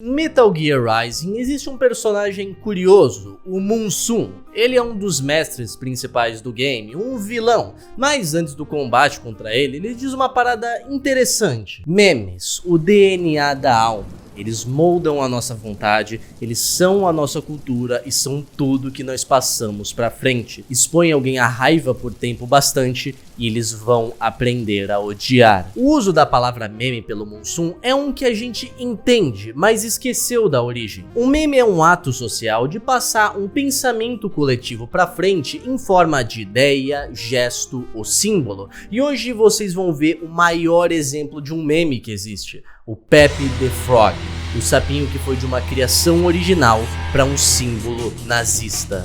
Em Metal Gear Rising existe um personagem curioso, o Monsoon. Ele é um dos mestres principais do game, um vilão, mas antes do combate contra ele diz uma parada interessante. Memes, o DNA da alma. Eles moldam a nossa vontade, eles são a nossa cultura e são tudo que nós passamos pra frente. Expõe alguém à raiva por tempo bastante e eles vão aprender a odiar. O uso da palavra meme pelo Monsoon é um que a gente entende, mas esqueceu da origem. Um meme é um ato social de passar um pensamento coletivo pra frente em forma de ideia, gesto ou símbolo. E hoje vocês vão ver o maior exemplo de um meme que existe. O Pepe the Frog, o sapinho que foi de uma criação original para um símbolo nazista.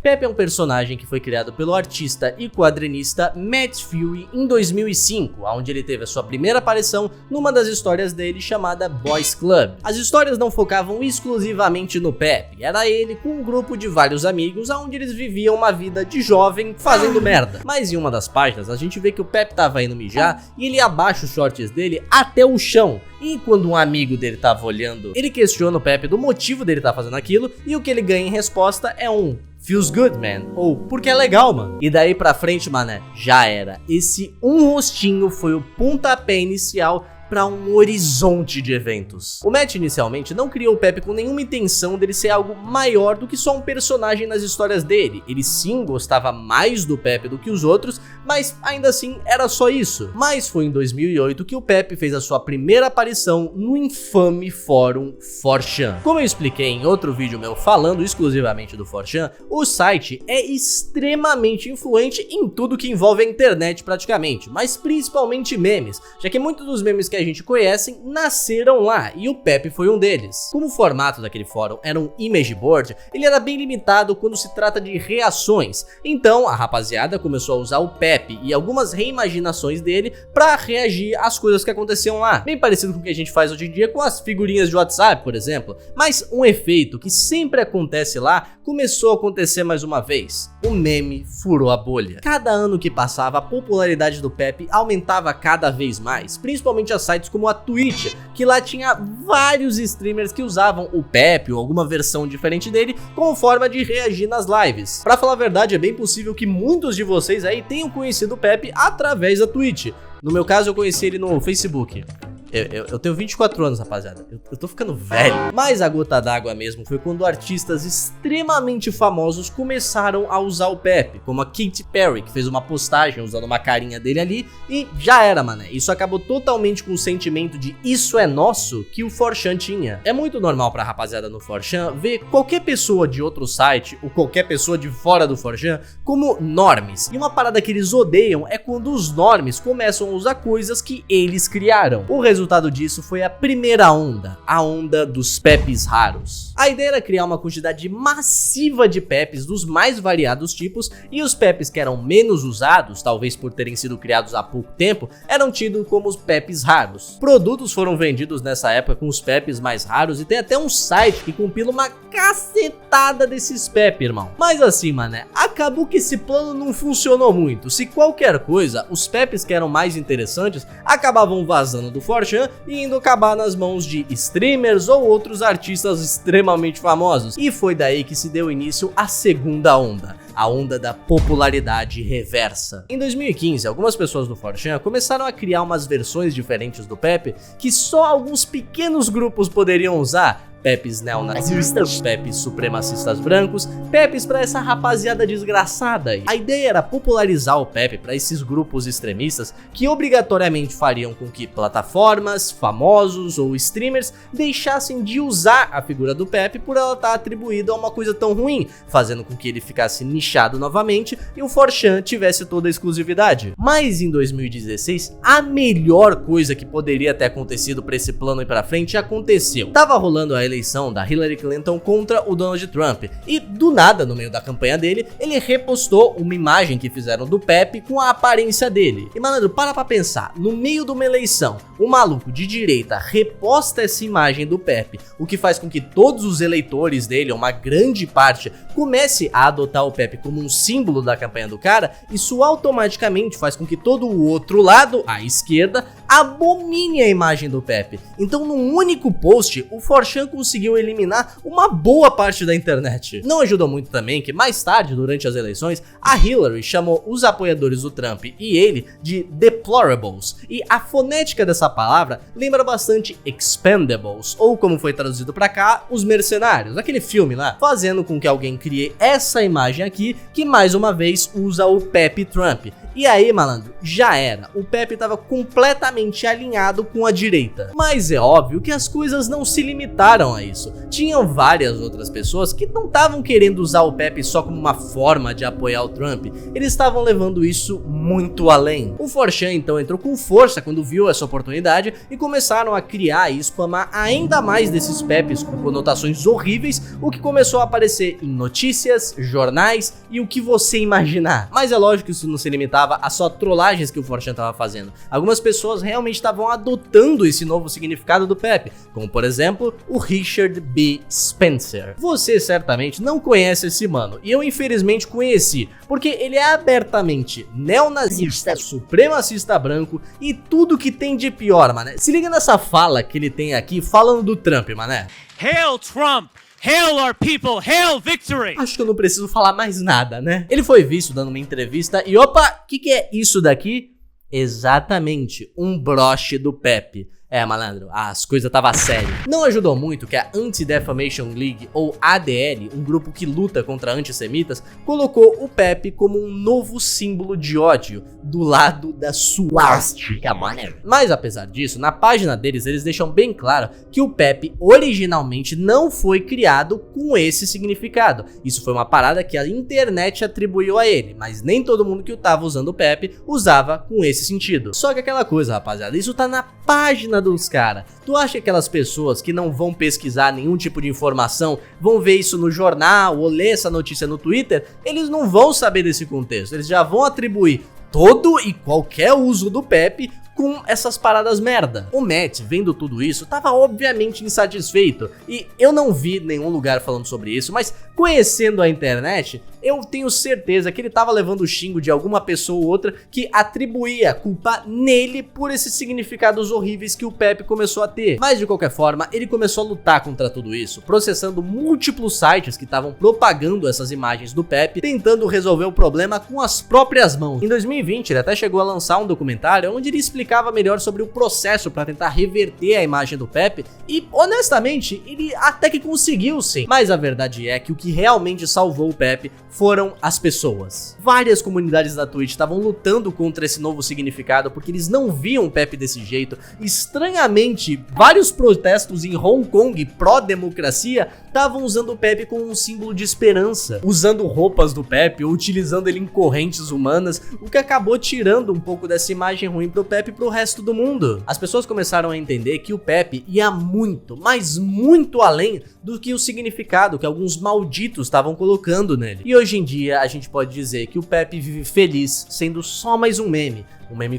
Pepe é um personagem que foi criado pelo artista e quadrinista Matt Fury em 2005, onde ele teve a sua primeira aparição numa das histórias dele chamada Boys Club. As histórias não focavam exclusivamente no Pepe, era ele com um grupo de vários amigos onde eles viviam uma vida de jovem fazendo merda. Mas em uma das páginas a gente vê que o Pepe tava indo mijar e ele abaixa os shorts dele até o chão. E quando um amigo dele tava olhando, ele questiona o Pepe do motivo dele estar fazendo aquilo e o que ele ganha em resposta é um "Feels good, man", ou "porque é legal, mano". E daí pra frente, mané, já era. Esse um rostinho foi o pontapé inicial para um horizonte de eventos. O Matt inicialmente não criou o Pepe com nenhuma intenção dele ser algo maior do que só um personagem nas histórias dele. Ele sim gostava mais do Pepe do que os outros, mas ainda assim era só isso. Mas foi em 2008 que o Pepe fez a sua primeira aparição no infame fórum 4chan. Como eu expliquei em outro vídeo meu falando exclusivamente do 4chan, o site é extremamente influente em tudo que envolve a internet praticamente, mas principalmente memes, já que muitos dos memes que a gente conhece nasceram lá, e o Pepe foi um deles. Como o formato daquele fórum era um image board, ele era bem limitado quando se trata de reações, então a rapaziada começou a usar o Pepe e algumas reimaginações dele pra reagir às coisas que aconteciam lá, bem parecido com o que a gente faz hoje em dia com as figurinhas de WhatsApp, por exemplo. Mas um efeito que sempre acontece lá começou a acontecer mais uma vez. O meme furou a bolha. Cada ano que passava, a popularidade do Pepe aumentava cada vez mais, principalmente as sites como a Twitch, que lá tinha vários streamers que usavam o Pepe ou alguma versão diferente dele como forma de reagir nas lives. Pra falar a verdade, é bem possível que muitos de vocês aí tenham conhecido o Pepe através da Twitch. No meu caso, eu conheci ele no Facebook. Eu tenho 24 anos, rapaziada. Eu tô ficando velho. Mas a gota d'água mesmo foi quando artistas extremamente famosos começaram a usar o Pepe, como a Katy Perry, que fez uma postagem usando uma carinha dele ali e já era, mané. Isso acabou totalmente com o sentimento de "isso é nosso" que o 4chan tinha. É muito normal pra rapaziada no 4chan ver qualquer pessoa de outro site ou qualquer pessoa de fora do 4chan como normies. E uma parada que eles odeiam é quando os normies começam a usar coisas que eles criaram. O resultado disso foi a primeira onda, a onda dos Pepes raros. A ideia era criar uma quantidade massiva de Pepes dos mais variados tipos, e os Pepes que eram menos usados, talvez por terem sido criados há pouco tempo, eram tidos como os Pepes raros. Produtos foram vendidos nessa época com os Pepes mais raros, e tem até um site que compila uma cacetada desses Pepes, irmão. Mas assim, mané, acabou que esse plano não funcionou muito. Se qualquer coisa, os Pepes que eram mais interessantes acabavam vazando do 4chan e indo acabar nas mãos de streamers ou outros artistas extremamente famosos. E foi daí que se deu início à segunda onda, a onda da popularidade reversa. Em 2015, algumas pessoas do 4chan começaram a criar umas versões diferentes do Pepe que só alguns pequenos grupos poderiam usar. Pepes neonazistas, Pepes supremacistas brancos, Pepes pra essa rapaziada desgraçada aí. A ideia era popularizar o Pepe pra esses grupos extremistas que obrigatoriamente fariam com que plataformas, famosos ou streamers deixassem de usar a figura do Pepe por ela estar atribuída a uma coisa tão ruim, fazendo com que ele ficasse nichado novamente e o 4chan tivesse toda a exclusividade. Mas em 2016, a melhor coisa que poderia ter acontecido pra esse plano ir pra frente aconteceu. Tava rolando a eleição da Hillary Clinton contra o Donald Trump, e do nada, no meio da campanha dele, ele repostou uma imagem que fizeram do Pepe com a aparência dele. E malandro, para pra pensar, no meio de uma eleição, o maluco de direita reposta essa imagem do Pepe, o que faz com que todos os eleitores dele, uma grande parte, comece a adotar o Pepe como um símbolo da campanha do cara. Isso automaticamente faz com que todo o outro lado, a esquerda, abomine a imagem do Pepe. Então, num único post, o 4chan conseguiu eliminar uma boa parte da internet. Não ajudou muito também que mais tarde, durante as eleições, a Hillary chamou os apoiadores do Trump e ele de deplorables, e a fonética dessa palavra lembra bastante expendables, ou como foi traduzido pra cá, os mercenários, aquele filme lá, fazendo com que alguém crie essa imagem aqui, que mais uma vez usa o Pepe Trump. E aí, malandro, já era. O Pepe estava completamente alinhado com a direita. Mas é óbvio que as coisas não se limitaram a isso. Tinham várias outras pessoas que não estavam querendo usar o Pepe só como uma forma de apoiar o Trump. Eles estavam levando isso muito além. O 4chan então entrou com força quando viu essa oportunidade e começaram a criar e spamar ainda mais desses Pepes com conotações horríveis, o que começou a aparecer em notícias, jornais e o que você imaginar. Mas é lógico que isso não se limitava a só trollagens que o 4chan estava fazendo. Algumas pessoas realmente estavam adotando esse novo significado do Pepe, como por exemplo o Richard B. Spencer. Você certamente não conhece esse mano, e eu infelizmente conheci, porque ele é abertamente neonazista, supremacista branco e tudo que tem de pior, mané. Se liga nessa fala que ele tem aqui falando do Trump, mané. Hail Trump! Hail our people! Hail victory! Acho que eu não preciso falar mais nada, né? Ele foi visto dando uma entrevista e opa, o que é isso daqui? Exatamente, um broche do Pepe. É, malandro, as coisas tava sério. Não ajudou muito que a Anti-Defamation League, ou ADL, um grupo que luta contra antissemitas, colocou o Pepe como um novo símbolo de ódio do lado da suástica, mano. Mas apesar disso, na página deles, eles deixam bem claro que o Pepe originalmente não foi criado com esse significado. Isso foi uma parada que a internet atribuiu a ele, mas nem todo mundo que tava usando o Pepe usava com esse sentido. Só que aquela coisa, rapaziada, isso tá na página dos caras. Tu acha que aquelas pessoas que não vão pesquisar nenhum tipo de informação vão ver isso no jornal ou ler essa notícia no Twitter? Eles não vão saber desse contexto, eles já vão atribuir todo e qualquer uso do Pepe com essas paradas merda. O Matt, vendo tudo isso, tava obviamente insatisfeito, e eu não vi nenhum lugar falando sobre isso, mas conhecendo a internet, eu tenho certeza que ele tava levando o xingo de alguma pessoa ou outra que atribuía a culpa nele por esses significados horríveis que o Pepe começou a ter. Mas de qualquer forma, ele começou a lutar contra tudo isso, processando múltiplos sites que estavam propagando essas imagens do Pepe, tentando resolver o problema com as próprias mãos. Em 2020, ele até chegou a lançar um documentário onde ele explicava melhor sobre o processo para tentar reverter a imagem do Pepe, e honestamente, ele até que conseguiu sim. Mas a verdade é que o que realmente salvou o Pepe foram as pessoas. Várias comunidades da Twitch estavam lutando contra esse novo significado porque eles não viam o Pepe desse jeito. Estranhamente, vários protestos em Hong Kong pró-democracia estavam usando o Pepe como um símbolo de esperança, usando roupas do Pepe ou utilizando ele em correntes humanas, o que acabou tirando um pouco dessa imagem ruim pro Pepe e pro resto do mundo. As pessoas começaram a entender que o Pepe ia muito, mas muito além do que o significado que alguns malditos estavam colocando nele. E hoje em dia a gente pode dizer que o Pepe vive feliz sendo só mais um meme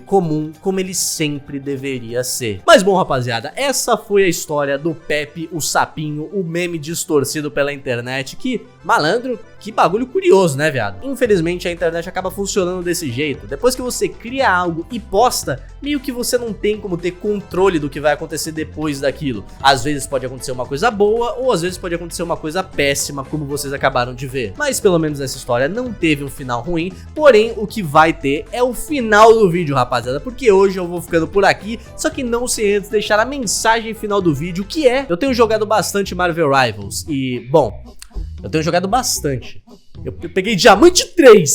comum, como ele sempre deveria ser. Mas bom, rapaziada, essa foi a história do Pepe, o sapinho, o meme distorcido pela internet, que, malandro, que bagulho curioso, né, viado? Infelizmente a internet acaba funcionando desse jeito. Depois que você cria algo e posta, meio que você não tem como ter controle do que vai acontecer depois daquilo. Às vezes pode acontecer uma coisa boa, ou às vezes pode acontecer uma coisa péssima, como vocês acabaram de ver. Mas pelo menos essa história não teve um final ruim, porém o que vai ter é o final do vídeo, rapaziada, porque hoje eu vou ficando por aqui, só que não sem antes deixar a mensagem final do vídeo, que é: eu tenho jogado bastante Marvel Rivals, e, bom, eu tenho jogado bastante. Eu peguei Diamante 3.